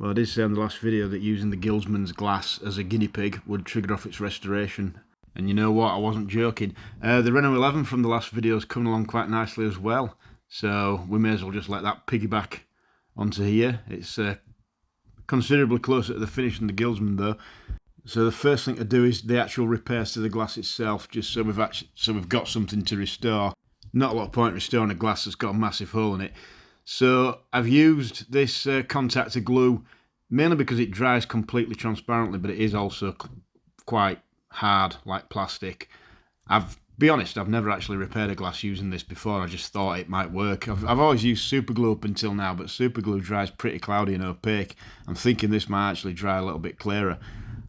Well, I did say in the last video that using the Guildsman's glass as a guinea pig would trigger off its restoration. And you know what, I wasn't joking. The Renault 11 from the last video is coming along quite nicely as well. So we may as well just let that piggyback onto here. It's considerably closer to the finish than the Guildsman though. So the first thing to do is the actual repairs to the glass itself, just so we've got something to restore. Not a lot of point restoring a glass that's got a massive hole in it. So I've used this contactor glue mainly because it dries completely transparently, but it is also quite hard like plastic. Be honest, I've never actually repaired a glass using this before. I just thought it might work. I've always used super glue up until now, but super glue dries pretty cloudy and opaque. I'm thinking this might actually dry a little bit clearer.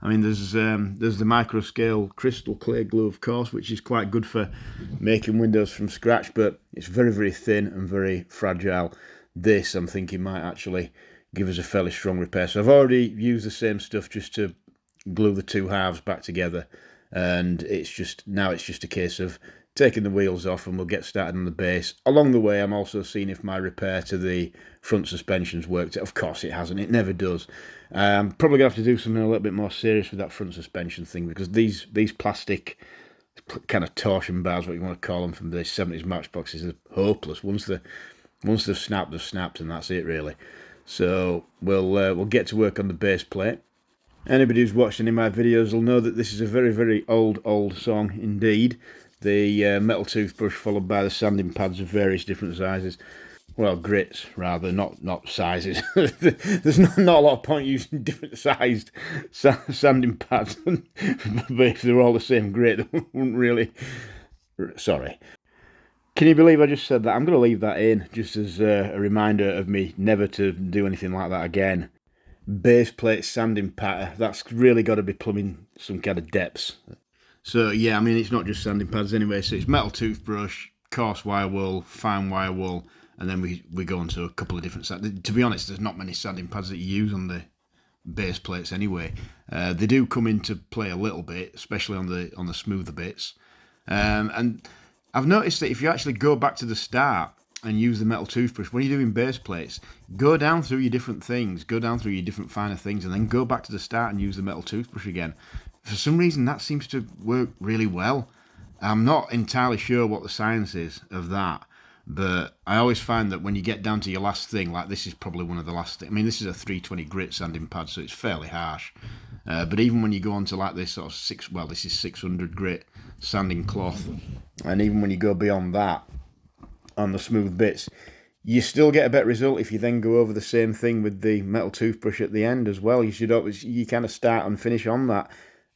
I mean, there's the micro scale crystal clear glue, of course, which is quite good for making windows from scratch, but it's very, very thin and very fragile. This, I'm thinking, might actually give us a fairly strong repair. So I've already used the same stuff just to glue the two halves back together, and it's just a case of taking the wheels off and we'll get started on the base. Along the way, I'm also seeing if my repair to the front suspension's worked. Of course it hasn't, it never does. I'm probably going to have to do something a little bit more serious with that front suspension thing, because these plastic kind of torsion bars, what you want to call them, from the 70s Matchboxes are hopeless. Once they've snapped, and that's it really. So we'll get to work on the base plate. Anybody who's watched any of my videos will know that this is a very, very old song indeed. The metal toothbrush followed by the sanding pads of various different sizes. Well, grits rather, not sizes. There's not a lot of point using different sized sanding pads, but if they're all the same grit, they wouldn't really. Sorry. Can you believe I just said that? I'm going to leave that in just as a reminder of me never to do anything like that again. Base plate sanding patter, that's really got to be plumbing some kind of depths. So yeah, I mean, it's not just sanding pads anyway, so it's metal toothbrush, coarse wire wool, fine wire wool, and then we go on to a couple of different to be honest, there's not many sanding pads that you use on the base plates anyway. They do come into play a little bit, especially on the smoother bits. And I've noticed that if you actually go back to the start and use the metal toothbrush, when you're doing base plates, go down through your different things, go down through your different finer things, and then go back to the start and use the metal toothbrush again. For some reason, that seems to work really well. I'm not entirely sure what the science is of that, but I always find that when you get down to your last thing, like this is probably one of the last things. I mean, this is a 320 grit sanding pad, so it's fairly harsh. But even when you go on to like this sort of this is 600 grit sanding cloth, and even when you go beyond that on the smooth bits, you still get a better result if you then go over the same thing with the metal toothbrush at the end as well. You kind of start and finish on that.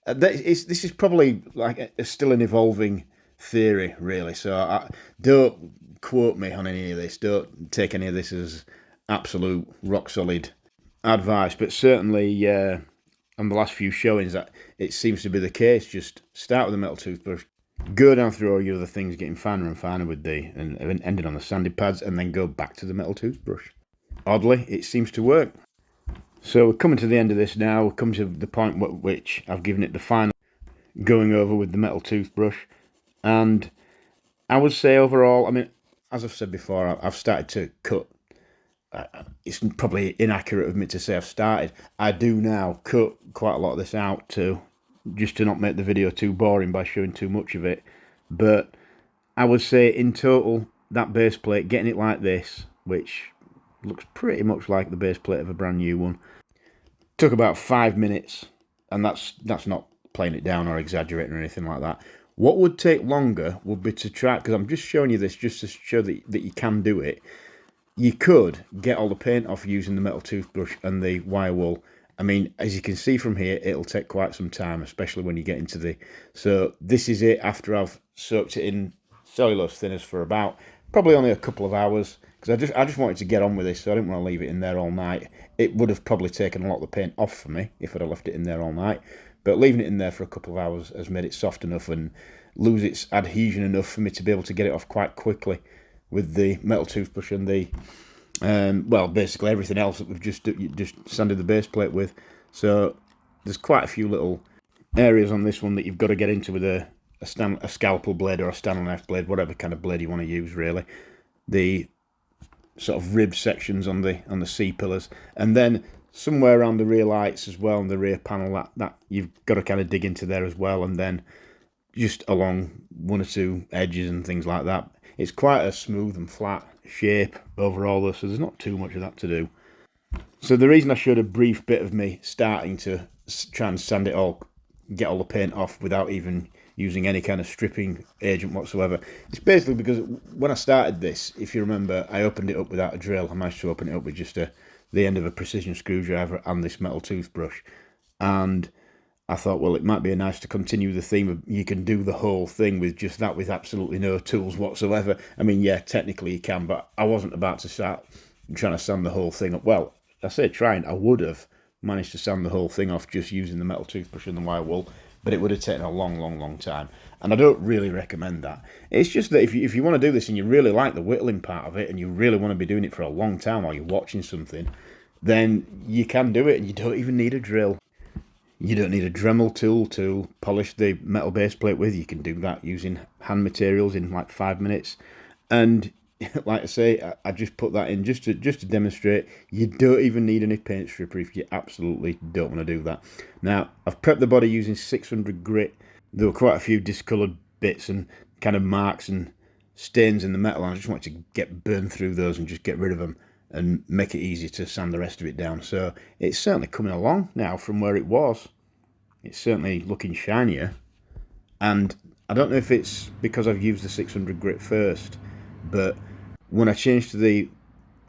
This is probably like still an evolving theory, really. So don't quote me on any of this. Don't take any of this as absolute rock solid advice. But certainly on the last few showings, that it seems to be the case. Just start with the metal toothbrush, go down through all your other things, getting finer and finer with and ending on the sanding pads, and then go back to the metal toothbrush. Oddly, it seems to work. So we're coming to the end of this now. We're coming to the point at which I've given it the final going over with the metal toothbrush. And I would say overall, I mean, as I've said before, I've started to cut. It's probably inaccurate of me to say I've started. I do now cut quite a lot of this out just to not make the video too boring by showing too much of it. But I would say in total, that base plate, getting it like this, which looks pretty much like the base plate of a brand new one, took about 5 minutes, and that's not playing it down or exaggerating or anything like that. What would take longer would be to try, because I'm just showing you this just to show that you can do it. You could get all the paint off using the metal toothbrush and the wire wool. I mean, as you can see from here, it'll take quite some time, especially when you get into so this is it after I've soaked it in cellulose thinners for about probably only a couple of hours, because I just wanted to get on with this, so I didn't want to leave it in there all night. It would have probably taken a lot of the paint off for me if I'd have left it in there all night, but leaving it in there for a couple of hours has made it soft enough and lose its adhesion enough for me to be able to get it off quite quickly with the metal toothbrush and the basically everything else that we've just sanded the base plate with. So there's quite a few little areas on this one that you've got to get into with a scalpel blade or a Stanley knife blade, whatever kind of blade you want to use really. The sort of rib sections on the C-pillars, and then somewhere around the rear lights as well, and the rear panel, that you've got to kind of dig into there as well, and then just along one or two edges and things like that. It's quite a smooth and flat shape overall though, so there's not too much of that to do. So the reason I showed a brief bit of me starting to try and sand it all, get all the paint off without even using any kind of stripping agent whatsoever, it's basically because when I started this, if you remember, I opened it up without a drill. I managed to open it up with just the end of a precision screwdriver and this metal toothbrush, and I thought, well, it might be nice to continue the theme of you can do the whole thing with just that, with absolutely no tools whatsoever. I mean, yeah, technically you can, but I wasn't about to start trying to sand the whole thing up. Well, I say trying, I would have managed to sand the whole thing off just using the metal toothbrush and the wire wool, but it would have taken a long time, and I don't really recommend that. It's just that if you want to do this and you really like the whittling part of it and you really want to be doing it for a long time while you're watching something, then you can do it and you don't even need a drill. You don't need a Dremel tool to polish the metal base plate with. You can do that using hand materials in like 5 minutes. And like I say, I just put that in just to demonstrate. You don't even need any paint stripper if you absolutely don't want to do that. Now, I've prepped the body using 600 grit. There were quite a few discoloured bits and kind of marks and stains in the metal, and I just wanted to get burned through those and just get rid of them and make it easy to sand the rest of it down. So it's certainly coming along now from where it was. It's certainly looking shinier, and I don't know if it's because I've used the 600 grit first, but when I changed to the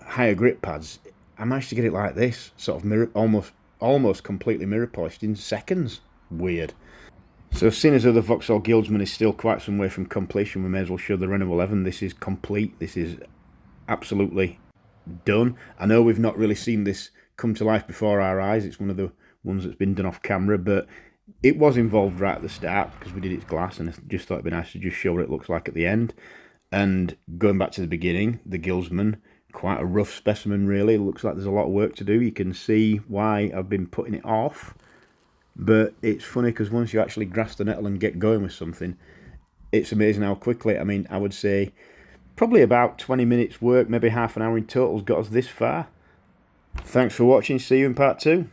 higher grit pads, I managed to get it like this, sort of mirror, almost completely mirror polished in seconds. Weird. So seeing as though the Vauxhall Guildsman is still quite some way from completion, we may as well show the Renault 11. This is complete. This is absolutely done. I know we've not really seen this come to life before our eyes. It's one of the ones that's been done off camera, but it was involved right at the start because we did its glass, and I just thought it'd be nice to just show what it looks like at the end. And going back to the beginning, the Guildsman, quite a rough specimen really. Looks like there's a lot of work to do. You can see why I've been putting it off, but it's funny because once you actually grasp the nettle and get going with something, it's amazing how quickly. I mean, I would say probably about 20 minutes work, maybe half an hour in total has got us this far. Thanks for watching. See you in part 2.